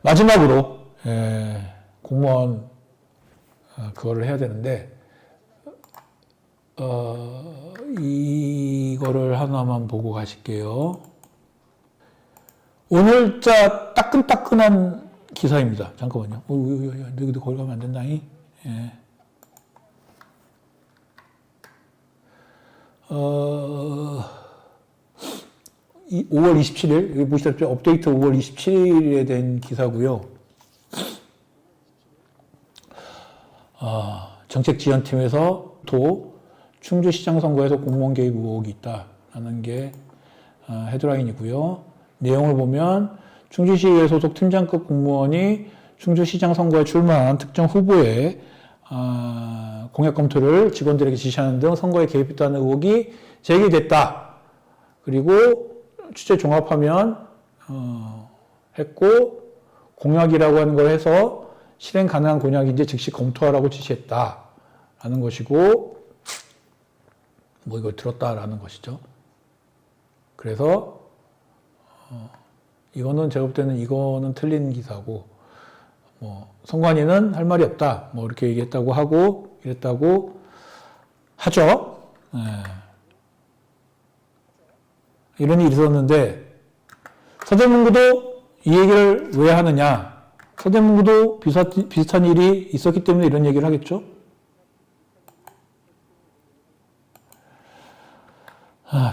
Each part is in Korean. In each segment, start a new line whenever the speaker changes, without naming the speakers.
마지막으로 공무원 그거를 해야 되는데 이거를 하나만 보고 가실게요. 오늘자 따끈따끈한 기사입니다. 잠깐만요. 너희도 거기 가면 안 된다니. 5월 27일, 여기 보시다시피 업데이트 5월 27일에 된 기사고요. 정책지원팀에서 충주시장 선거에서 공무원 개입 의혹이 있다라는 게 헤드라인이고요. 내용을 보면 충주시의회 소속 팀장급 공무원이 충주시장 선거에 출마한 특정 후보의 공약 검토를 직원들에게 지시하는 등 선거에 개입했다는 의혹이 제기됐다. 그리고 취재 종합하면 했고 공약이라고 하는 걸 해서 실행 가능한 공약인지 즉시 검토하라고 지시했다라는 것이고 뭐 이걸 들었다라는 것이죠. 그래서 이거는 제가 볼 때는 이거는 틀린 기사고 뭐 선관위는 할 말이 없다 뭐 이렇게 얘기했다고 하고 이랬다고 하죠. 이런 일이 있었는데 서대문구도 이 얘기를 왜 하느냐. 서대문구도 비슷한 일이 있었기 때문에 이런 얘기를 하겠죠.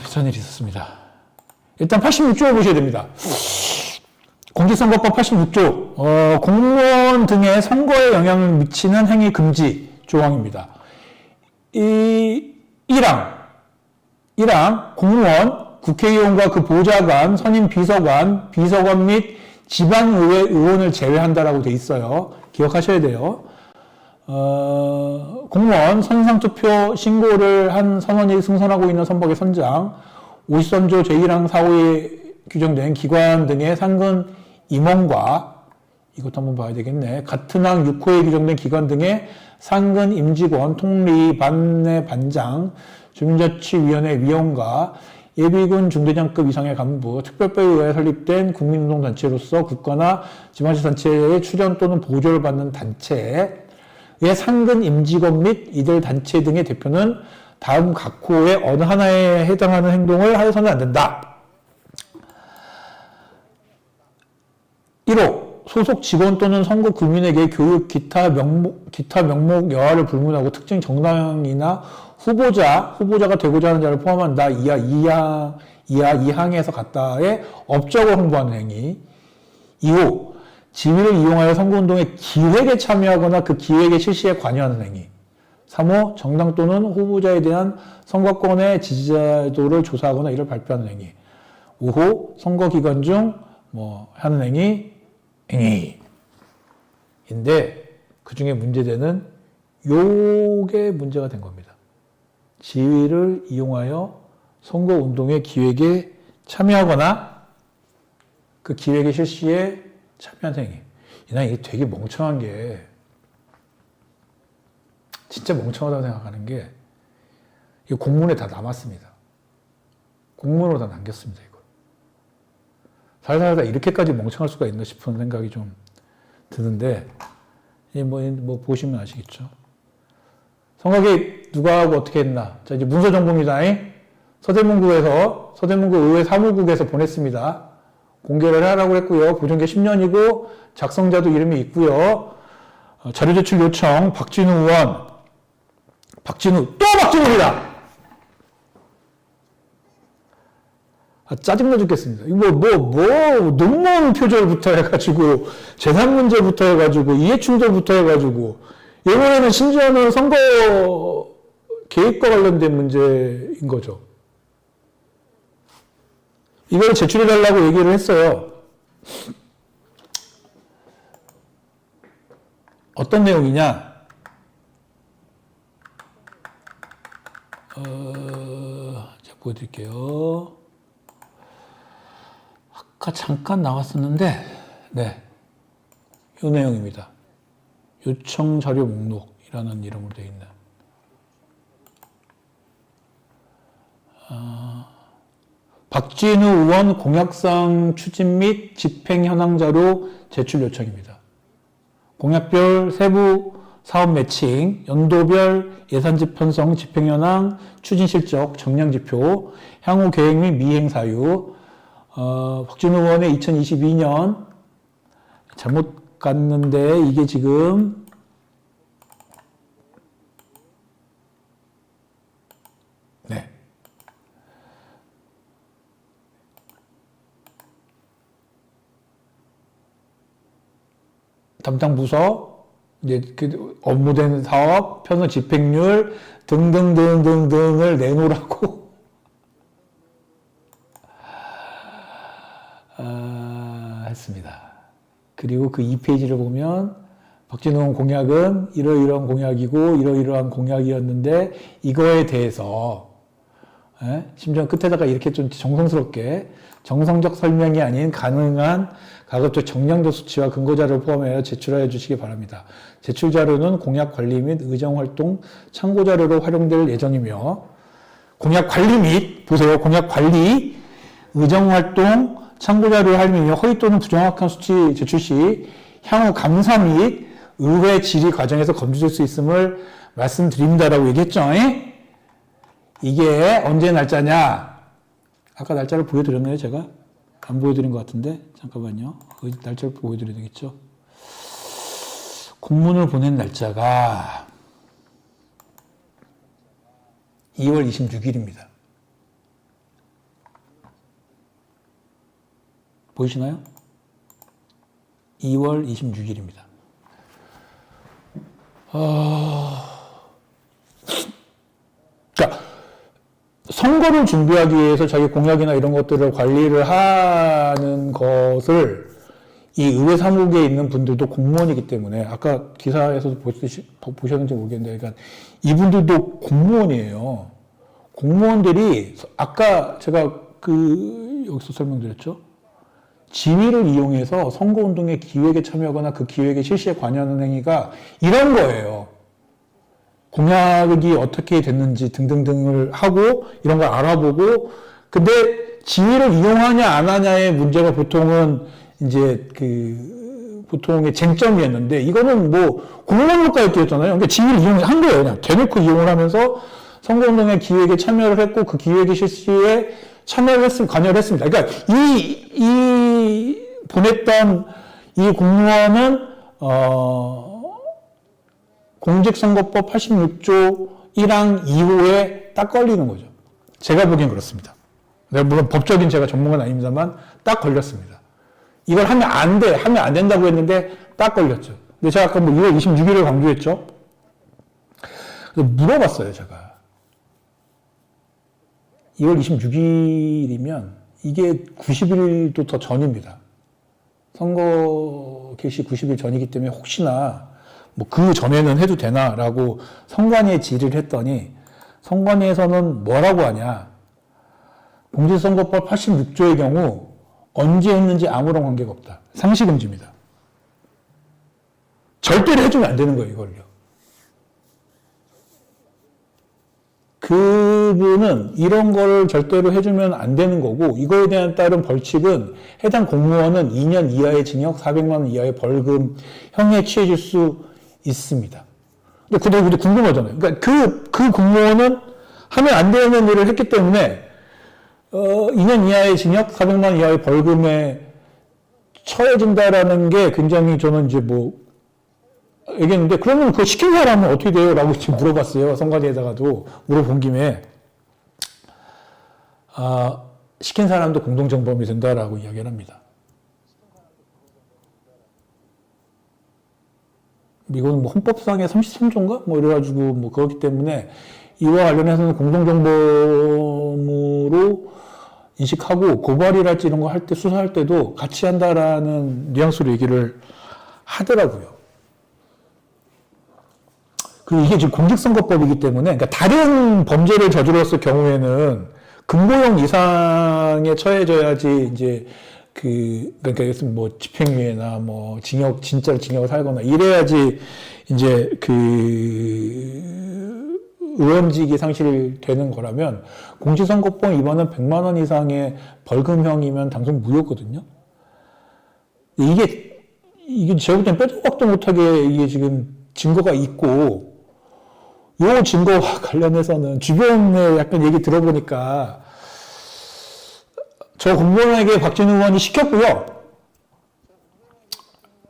비슷한 일이 있었습니다. 일단 86조 보셔야 됩니다. 공직선거법 86조 공무원 등의 선거에 영향을 미치는 행위 금지 조항입니다. 1항 공무원, 국회의원과 그 보좌관, 선임 비서관, 비서관 및 지방의회 의원을 제외한다라고 돼 있어요. 기억하셔야 돼요. 공무원 선상투표 신고를 한 선원이 승선하고 있는 선박의 선장, 53조 제1항 4호에 규정된 기관 등의 상근 임원과 이것도 한번 봐야 되겠네. 같은 항 6호에 규정된 기관 등의 상근 임직원, 통리, 반내 반장, 주민자치위원회 위원과 예비군 중대장급 이상의 간부, 특별법에 의해 설립된 국민운동단체로서 국가나 지방자치단체의 출연 또는 보조를 받는 단체의 상근 임직원 및 이들 단체 등의 대표는 다음 각 호의 어느 하나에 해당하는 행동을 하여서는 안 된다. 1호 소속 직원 또는 선거 구민에게 교육, 기타 명목 여하를 불문하고 특정 정당이나 후보자가 되고자 하는 자를 포함한다. 이하 2항에서 같다의 업적을 홍보하는 행위. 2호 지위를 이용하여 선거운동의 기획에 참여하거나 그 기획의 실시에 관여하는 행위. 3호 정당 또는 후보자에 대한 선거권의 지지자도를 조사하거나 이를 발표하는 행위. 5호 선거 기간 중 하는 행위인데 그 중에 문제되는 요게 문제가 된 겁니다. 지위를 이용하여 선거운동의 기획에 참여하거나 그 기획의 실시에 참여한 행위. 난 이게 되게 멍청한 게 진짜 멍청하다고 생각하는 게 이 공문에 다 남았습니다. 공문으로 다 남겼습니다. 이거. 살다 이렇게까지 멍청할 수가 있나 싶은 생각이 좀 드는데 뭐 보시면 아시겠죠. 선거 개입 누가 하고 어떻게 했나. 자, 이제 문서 정보입니다. 서대문구에서 서대문구 의회 사무국에서 보냈습니다. 공개를 하라고 했고요. 보존기 10년이고 작성자도 이름이 있고요. 자료 제출 요청 박진우 의원. 박진우입니다. 짜증나 죽겠습니다. 이거 논문 표절부터 해가지고 재산 문제부터 해가지고 이해충돌부터 해가지고 이번에는 심지어는 선거 개입과 관련된 문제인 거죠. 이걸 제출해달라고 얘기를 했어요. 어떤 내용이냐? 제가 보여드릴게요. 아까 잠깐 나왔었는데, 네. 이 내용입니다. 요청 자료 목록이라는 이름으로 되어 있는. 박진우 의원 공약사항 추진 및 집행 현황 자료 제출 요청입니다. 공약별 세부 사업 매칭, 연도별 예산집 편성, 집행 현황, 추진 실적, 정량 지표, 향후 계획 및 미행 사유. 박진우 의원의 2022년 잘못 갔는데 이게 지금 네. 담당 부서 이제 그 업무된 사업, 편성 집행률 등등등등등을 내놓으라고 했습니다. 그리고 그 2페이지를 보면 박진우 의원 공약은 이러이러한 공약이고 이러이러한 공약이었는데 이거에 대해서 심지어 끝에다가 이렇게 좀 정성스럽게 정성적 설명이 아닌 가능한 가급적 정량적 수치와 근거자료를 포함하여 제출하여 주시기 바랍니다. 제출 자료는 공약 관리 및 의정활동 참고 자료로 활용될 예정이며 공약 관리 및 보세요. 공약 관리 의정활동 참고 자료를 활용하며 허위 또는 부정확한 수치 제출 시 향후 감사 및 의회 질의 과정에서 검증될 수 있음을 말씀드립니다라고 얘기했죠. 이게 언제 날짜냐? 아까 날짜를 보여드렸나요, 제가? 안 보여드린 것 같은데? 잠깐만요. 날짜를 보여드려야 되겠죠? 공문을 보낸 날짜가 2월 26일입니다. 보이시나요? 2월 26일입니다. 그러니까 선거를 준비하기 위해서 자기 공약이나 이런 것들을 관리를 하는 것을 이 의회 사무국에 있는 분들도 공무원이기 때문에 아까 기사에서도 보셨는지 모르겠는데 그러니까 이분들도 공무원이에요. 공무원들이 아까 제가 여기서 설명드렸죠. 지위를 이용해서 선거운동의 기획에 참여하거나 그 기획의 실시에 관여하는 행위가 이런 거예요. 공약이 어떻게 됐는지 등등등을 하고 이런 걸 알아보고 근데 지위를 이용하냐 안 하냐의 문제가 보통은 이제 보통의 쟁점이었는데 이거는 뭐 공무원 효과였잖아요. 그러니까 지위를 이용한 거예요. 그냥 대놓고 이용을 하면서 선거운동의 기획에 참여를 했고 그 기획의 실시에 관여를 했습니다. 그러니까 이 보냈던 이 공무원은 공직선거법 86조 1항 2호에 딱 걸리는 거죠. 제가 보기엔 그렇습니다. 물론 법적인 제가 전문가는 아닙니다만 딱 걸렸습니다. 이걸 하면 안 돼, 하면 안 된다고 했는데 딱 걸렸죠. 근데 제가 아까 2월 26일을 강조했죠. 그래서 물어봤어요, 제가. 2월 26일이면 이게 90일도 더 전입니다. 선거 개시 90일 전이기 때문에 혹시나 뭐 그 전에는 해도 되나라고 선관위에 질의를 했더니 선관위에서는 뭐라고 하냐. 공직선거법 86조의 경우 언제 했는지 아무런 관계가 없다. 상시금지입니다. 절대로 해주면 안 되는 거예요, 이걸요. 그분은 이런 걸 절대로 해주면 안 되는 거고 이거에 대한 따른 벌칙은 해당 공무원은 2년 이하의 징역 400만 원 이하의 벌금형에 취해질 수 있습니다. 근데 궁금하잖아요. 그러니까 그 공무원은 하면 안 되는 일을 했기 때문에 2년 이하의 징역 400만 원 이하의 벌금에 처해진다라는 게 굉장히 저는 이제 얘기했는데, 그러면 그거 시킨 사람은 어떻게 돼요? 라고 지금 물어봤어요. 선관위에다가도 물어본 김에. 시킨 사람도 공동정범이 된다라고 이야기를 합니다. 이건 헌법상의 33조인가? 이래가지고 그렇기 때문에 이와 관련해서는 공동정범으로 인식하고 고발이랄지 이런 거 할 때, 수사할 때도 같이 한다라는 뉘앙스로 얘기를 하더라고요. 그리고 이게 지금 공직선거법이기 때문에, 그러니까 다른 범죄를 저질렀을 경우에는 금고형 이상에 처해져야지, 이제, 그러니까 집행유예나 진짜로 징역을 살거나 이래야지, 이제, 의원직이 상실되는 거라면 공직선거법 위반은 100만 원 이상의 벌금형이면 당선 무효거든요. 이게 제가 볼 땐 빼도 박도 못하게 이게 지금 증거가 있고, 요 증거와 관련해서는 주변에 약간 얘기 들어보니까 저 공무원에게 박진우 의원이 시켰고요.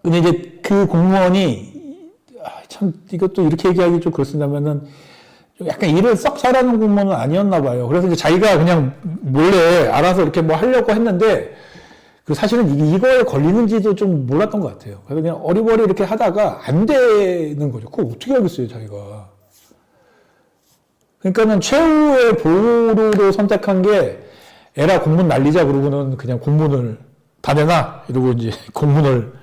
근데 이제 그 공무원이 참 이것도 이렇게 얘기하기 좀 그렇습니다면은 좀 약간 일을 썩 잘하는 공무원은 아니었나 봐요. 그래서 이제 자기가 그냥 몰래 알아서 이렇게 뭐 하려고 했는데 그 사실은 이거에 걸리는지도 좀 몰랐던 것 같아요. 그래서 그냥 어리버리 이렇게 하다가 안 되는 거죠. 그걸 어떻게 알겠어요, 자기가. 그러니까는 최후의 보루로 선택한 게 에라 공문 날리자 그러고는 그냥 공문을 다 내놔 이러고 이제 공문을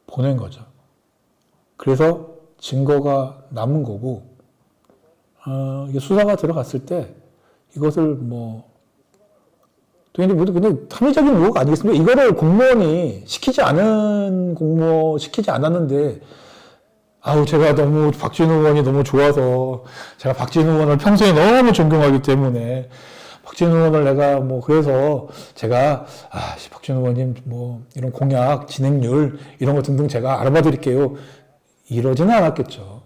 보낸 거죠. 그래서 증거가 남은 거고, 이게 수사가 들어갔을 때 이것을 뭐, 근데 합리적인 의혹 아니겠습니까? 이거를 공무원이 시키지 않았는데, 제가 너무 박진우 의원이 너무 좋아서, 제가 박진우 의원을 평소에 너무 존경하기 때문에, 박진우 의원을 내가 뭐 그래서 제가 박진우 의원님 뭐 이런 공약 진행률 이런 거 등등 제가 알아봐 드릴게요. 이러지는 않았겠죠.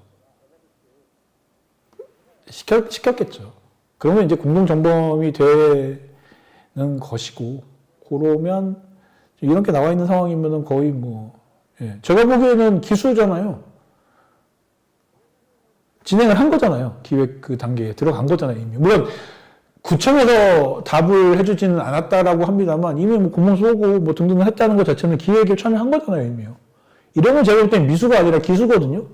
시켰겠죠. 그러면 이제 공동정범이 되는 것이고, 그러면 이런 게 나와 있는 상황이면은 거의 뭐, 제가 보기에는 기수잖아요. 진행을 한 거잖아요. 기획 그 단계에 들어간 거잖아요, 이미. 물론 구청에서 답을 해주지는 않았다라고 합니다만 이미 뭐 공문 쏘고 뭐 등등을 했다는 것 자체는 기획에 참여한 거잖아요, 이미요. 이러면 제가 볼 땐 미수가 아니라 기수거든요.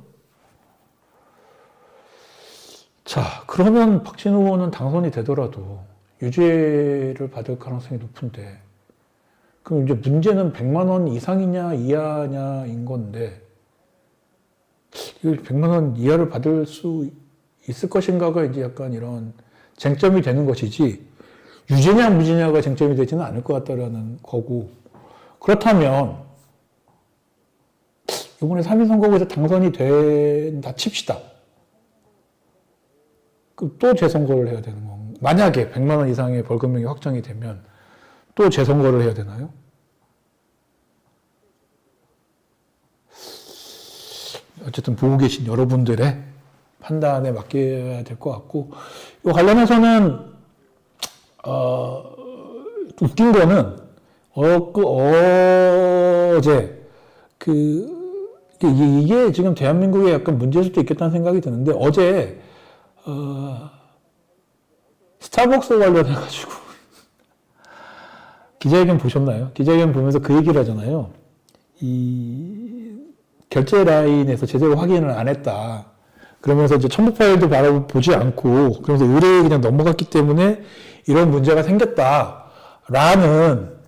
자, 그러면 박진우 의원은 당선이 되더라도 유죄를 받을 가능성이 높은데, 그럼 이제 문제는 100만 원 이상이냐 이하냐인 건데, 이 100만 원 이하를 받을 수 있을 것인가가 이제 약간 이런 쟁점이 되는 것이지, 유죄냐 무죄냐가 쟁점이 되지는 않을 것 같다라는 거고, 그렇다면 이번에 3인 선거구에서 당선이 된다 칩시다. 그럼 또 재선거를 해야 되는 건가요? 만약에 100만 원 이상의 벌금형이 확정이 되면 또 재선거를 해야 되나요? 어쨌든 보고 계신 여러분들의 판단에 맡겨야 될 것 같고, 이 관련해서는 웃긴 거는 어제 이게 지금 대한민국에 약간 문제일 수도 있겠다는 생각이 드는데, 어제 스타벅스 관련해가지고 기자회견 보셨나요? 기자회견 보면서 그 얘기를 하잖아요. 이 결제 라인에서 제대로 확인을 안 했다. 그러면서 이제 첨부 파일도 바라보지 않고, 그러면서 의뢰에 그냥 넘어갔기 때문에 이런 문제가 생겼다라는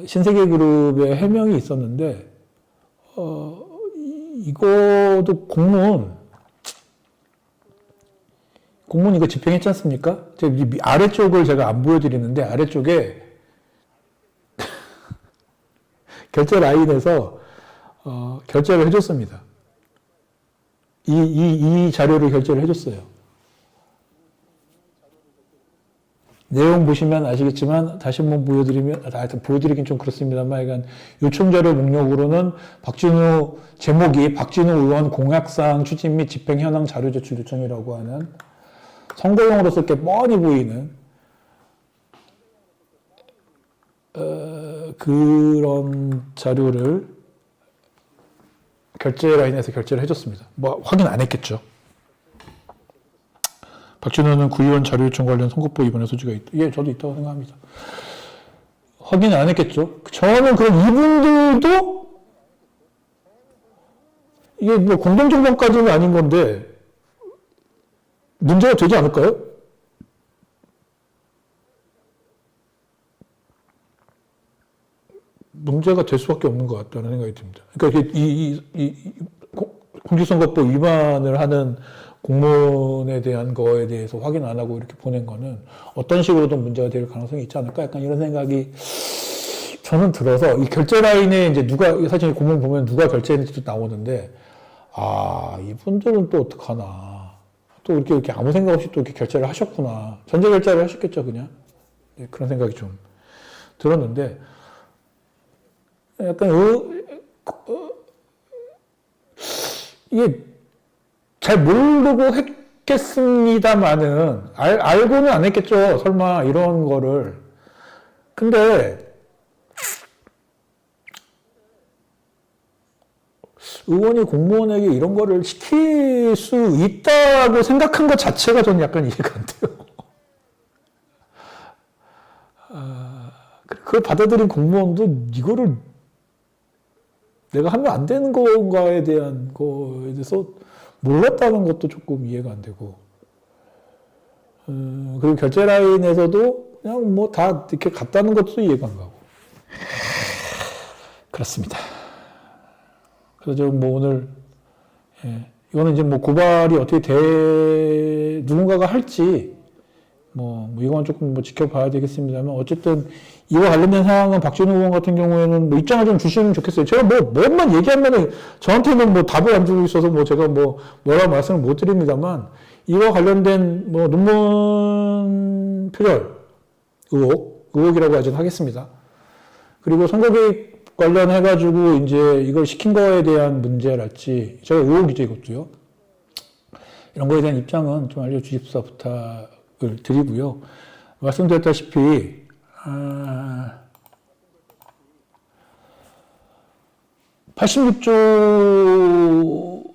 신세계그룹의 해명이 있었는데, 이것도 공문 이거 집행했지 않습니까? 아래쪽을 제가 안 보여드리는데, 아래쪽에 결제 라인에서 결제를 해줬습니다. 이 자료를 결제를 해줬어요. 내용 보시면 아시겠지만, 다시 한번 보여드리긴 좀 그렇습니다만, 약간 요청자료 목록으로는 제목이 박진우 의원 공약사항 추진 및 집행 현황 자료 제출 요청이라고 하는 선거용으로서 이렇게 뻔히 보이는 그런 자료를 결제 라인에서 결제를 해줬습니다. 뭐 확인 안 했겠죠. 박진우는 구의원 자료 요청 관련 선거법 위반의 소지가 있다. 예, 저도 있다고 생각합니다. 확인 안 했겠죠. 저는 그럼 이분들도 이게 뭐 공동정범까지는 아닌 건데 문제가 되지 않을까요? 문제가 될 수밖에 없는 것 같다는 생각이 듭니다. 그러니까 공직선거법 위반을 하는 공무원에 대한 거에 대해서 확인 안 하고 이렇게 보낸 거는 어떤 식으로든 문제가 될 가능성이 있지 않을까? 약간 이런 생각이 저는 들어서, 이 결제 라인에 이제 사실 공문 보면 누가 결제했는지도 나오는데, 이분들은 또 어떡하나. 또 이렇게 아무 생각 없이 또 이렇게 결제를 하셨구나. 전제 결제를 하셨겠죠, 그냥. 네, 그런 생각이 좀 들었는데, 약간, 이게 잘 모르고 했겠습니다만은, 알고는 안 했겠죠, 설마 이런 거를. 근데, 의원이 공무원에게 이런 거를 시킬 수 있다고 생각한 것 자체가 저는 약간 이해가 안 돼요. 그걸 받아들인 공무원도 이거를 내가 하면 안 되는 건가에 대한 거에 대해서 몰랐다는 것도 조금 이해가 안 되고, 그리고 결제 라인에서도 그냥 뭐 다 이렇게 갔다는 것도 이해가 안 가고. 그렇습니다. 그래서 뭐 오늘, 이거는 이제 뭐 고발이 어떻게 누군가가 할지, 뭐 이건 조금 뭐 지켜봐야 되겠습니다만, 어쨌든 이와 관련된 상황은 박진우 의원 같은 경우에는 뭐 입장을 좀 주시면 좋겠어요. 제가 뭐만 얘기하면은 저한테는 뭐 답을 안 주고 있어서 뭐 제가 뭐라고 말씀을 못 드립니다만, 이와 관련된 뭐 논문 표절 의혹이라고 하진 하겠습니다. 그리고 선거 개입 관련해가지고 이제 이걸 시킨 거에 대한 문제랄지, 제가 의혹이죠, 이것도요. 이런 거에 대한 입장은 좀 알려주십사 부탁을 드리고요. 말씀드렸다시피, 86조,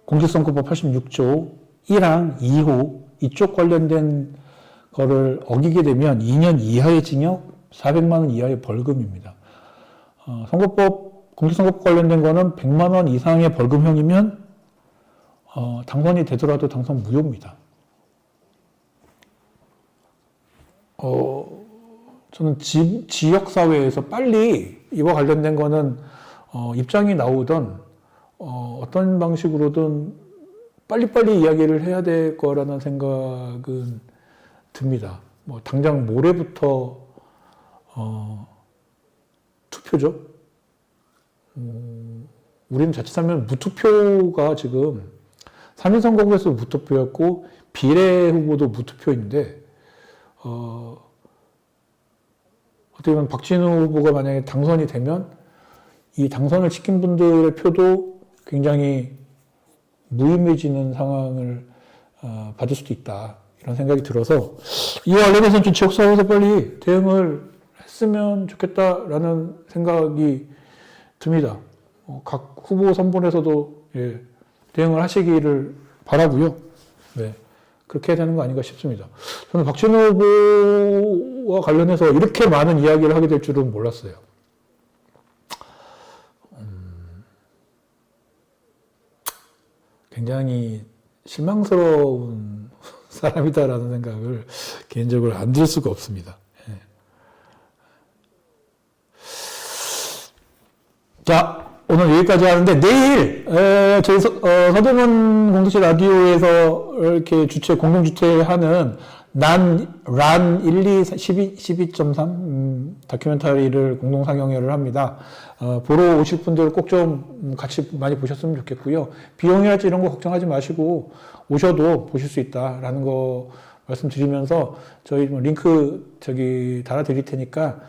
공직선거법 86조 1항 2호, 이쪽 관련된 거를 어기게 되면 2년 이하의 징역, 400만 원 이하의 벌금입니다. 공직선거법 관련된 거는 100만 원 이상의 벌금형이면, 당선이 되더라도 당선 무효입니다. 저는 지역사회에서 빨리 이와 관련된 거는, 입장이 나오던, 어떤 방식으로든 빨리빨리 이야기를 해야 될 거라는 생각은 듭니다. 뭐, 당장 모레부터, 투표죠. 우리는 자칫 하면 무투표가 지금 3인 선거구에서 무투표였고 비례 후보도 무투표인데, 어떻게 보면 박진우 후보가 만약에 당선이 되면 이 당선을 시킨 분들의 표도 굉장히 무의미해지는 상황을 받을 수도 있다, 이런 생각이 들어서 이와 관련해서는 좀 지역사회에서 빨리 대응을 했으면 좋겠다라는 생각이 듭니다. 각 후보 선본에서도 대응을 하시기를 바라고요. 네, 그렇게 해야 되는 거 아닌가 싶습니다. 저는 박진우 후보와 관련해서 이렇게 많은 이야기를 하게 될 줄은 몰랐어요. 굉장히 실망스러운 사람이다라는 생각을 개인적으로 안 들 수가 없습니다. 자, 오늘 여기까지 하는데, 내일, 저희 서대문 공동체 라디오에서 이렇게 공동 주최하는 란 12.3 다큐멘터리를 공동 상영회를 합니다. 보러 오실 분들 꼭 좀 같이 많이 보셨으면 좋겠고요. 비용이랄지 이런 거 걱정하지 마시고 오셔도 보실 수 있다라는 거 말씀드리면서, 저희 링크 달아 드릴 테니까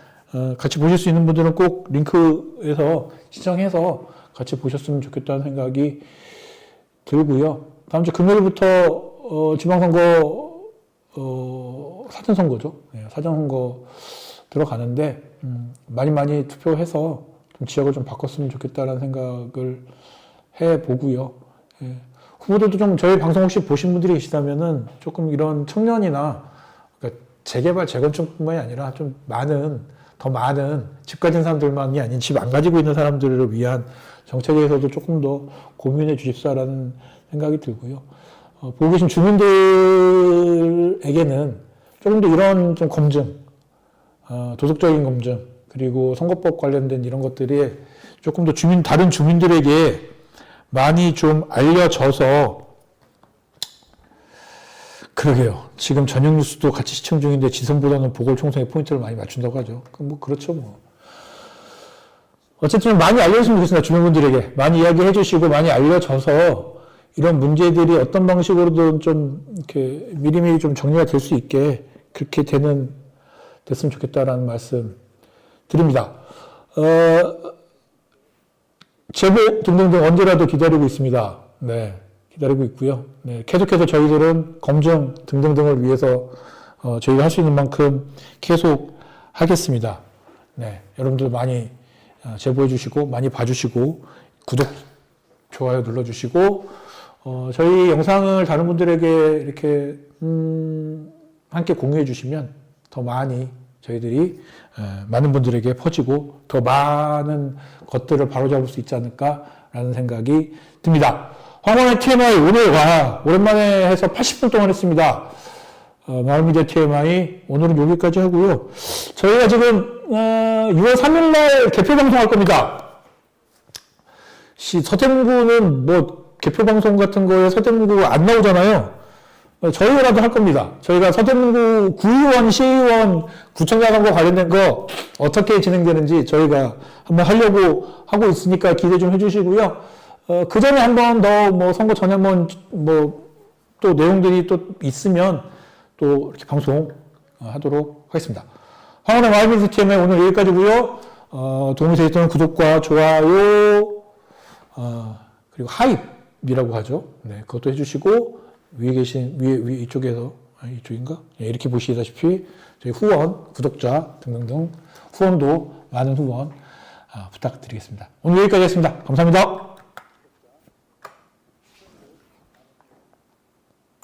같이 보실 수 있는 분들은 꼭 링크에서 시청해서 같이 보셨으면 좋겠다는 생각이 들고요. 다음 주 금요일부터 지방선거 사전선거죠. 사전선거 들어가는데, 많이 투표해서 좀 지역을 좀 바꿨으면 좋겠다라는 생각을 해보고요. 후보들도 좀 저희 방송 혹시 보신 분들이 계시다면은 조금 이런 청년이나, 그러니까 재개발, 재건축뿐만이 아니라 좀 더 많은 집 가진 사람들만이 아닌 집 안 가지고 있는 사람들을 위한 정책에 대해서도 조금 더 고민해 주십사라는 생각이 들고요. 보고 계신 주민들에게는 조금 더 이런 좀 검증, 도덕적인 검증, 그리고 선거법 관련된 이런 것들이 조금 더 다른 주민들에게 많이 좀 알려져서, 그러게요. 지금 저녁 뉴스도 같이 시청 중인데 지선보다는 보궐총선에 포인트를 많이 맞춘다고 하죠. 그럼 뭐 그렇죠, 뭐. 어쨌든 많이 알려줬으면 좋겠습니다. 주변 분들에게. 많이 이야기해 주시고 많이 알려져서 이런 문제들이 어떤 방식으로든 좀 이렇게 미리미리 좀 정리가 될 수 있게 그렇게 됐으면 좋겠다라는 말씀 드립니다. 제보 등등등 언제라도 기다리고 있습니다. 네. 기다리고 있고요. 네. 계속해서 저희들은 검증 등등등을 위해서 저희가 할 수 있는 만큼 계속 하겠습니다. 네. 여러분들 많이 제보해 주시고 많이 봐주시고 구독, 좋아요 눌러주시고 저희 영상을 다른 분들에게 이렇게 함께 공유해 주시면 더 많이 저희들이 많은 분들에게 퍼지고 더 많은 것들을 바로잡을 수 있지 않을까라는 생각이 듭니다. 황원의 TMI 오늘 오랜만에 해서 80분 동안 했습니다. 마을미디어 TMI 오늘은 여기까지 하고요. 저희가 지금 6월 3일날 개표 방송할 겁니다. 서대문구는 뭐 개표 방송 같은 거에 서대문구 안 나오잖아요. 저희라도 할 겁니다. 저희가 서대문구 구의원, 시의원, 구청장과 관련된 거 어떻게 진행되는지 저희가 한번 하려고 하고 있으니까 기대 좀 해주시고요. 그 전에 한번 더 뭐 선거 전에 한번 뭐 또 내용들이 또 있으면 또 이렇게 방송 하도록 하겠습니다. 황원의 마을미디어 TMI 오늘 여기까지고요. 도움이 되셨다면 구독과 좋아요, 그리고 하입이라고 하죠. 네, 그것도 해주시고 위에 계신 위에 이쪽에서 이쪽인가? 네, 이렇게 보시다시피 저희 후원, 구독자 등등등 후원도 많은 후원 부탁드리겠습니다. 오늘 여기까지 했습니다. 감사합니다.